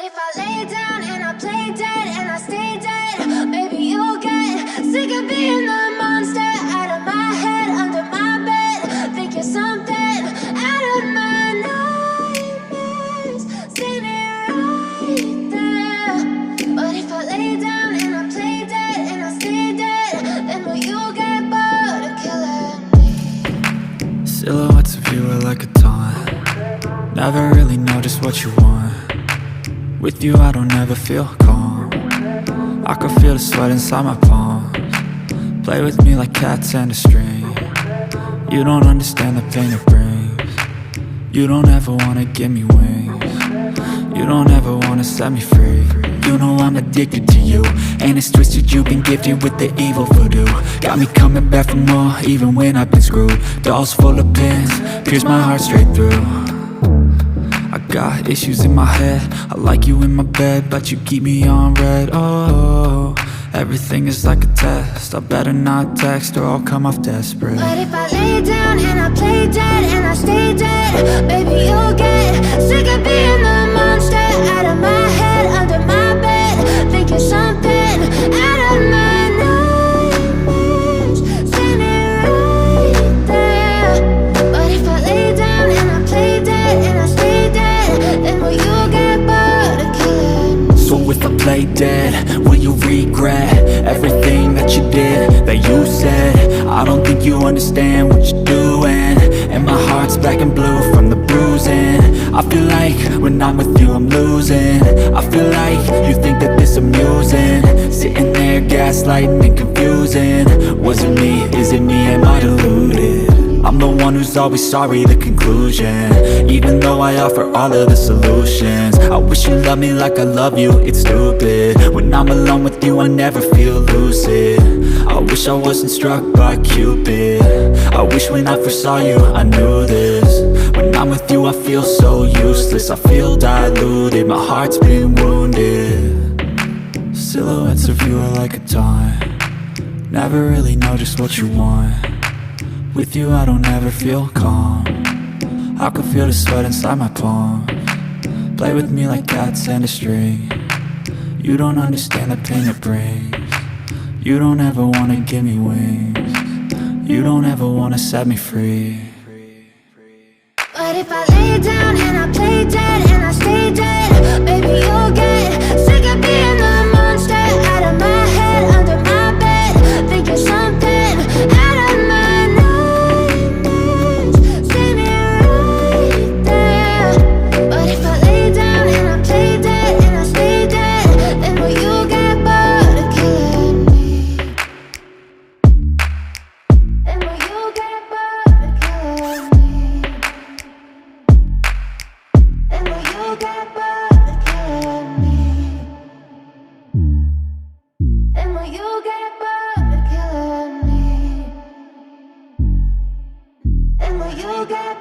if I lay down and I play dead and I stay dead, maybe you'll get sick of being the monster out of my head, under my bed. Think you're something out of my nightmares, seen it right there. But if I lay down and I play dead and I stay dead, then will you get bored of killing me? Silhouettes of you are like a taunt. Never really know just what you want. With you I don't ever feel calm. I can feel the sweat inside my palms. Play with me like cats and a string. You don't understand the pain it brings. You don't ever wanna give me wings. You don't ever wanna set me free. You know I'm addicted to you, and it's twisted, you've been gifted with the evil voodoo. Got me coming back for more, even when I've been screwed. Dolls full of pins, pierce my heart straight through. I got issues in my head, I like you in my bed, but you keep me on red. Oh, everything is like a test, I better not text or I'll come off desperate. But if I lay down and I play dead and I stay dead, baby you'll get sick of being the monster out of my head, under my bed. Think you're something out of my nightmares, seen it right there. But if I lay down and I play dead and I stay dead, then will you get bored of killing me? So if I play dead, will you regret everything that you did, that you said? I don't think you understand what you're doing, and my heart's black and blue from the bruising. I feel like when I'm with you I'm losing. I feel like you think that this amusing, sitting there gaslighting and confusing. Was it me? Is it me? Am I deluded? I'm the one who's always sorry, the conclusion, even though I offer all of the solutions. I wish you loved me like I love you, it's stupid. When I'm alone with you I never feel lucid. I wish I wasn't struck by Cupid. I wish when I first saw you I knew this. When I'm with you I feel so useless, I feel diluted, my heart's been wounded. Silhouettes of you are like a taunt. Never really know just what you want. With you I don't ever feel calm. I can feel the sweat inside my palms. Play with me like cats and a string. You don't understand the pain it brings. You don't ever wanna give me wings. You don't ever wanna set me free. But if I lay down and I play dead and I stay dead, baby you'll get sick of being the monster out of my head, under my bed. Think you're something out of my nightmares, seen it right there. But if I lay down and I play dead and I stay dead, then will you get bored of killing me? Then will you get bored of killing me? And will you get bored of killing me? And will you get bored of killing me? And will you get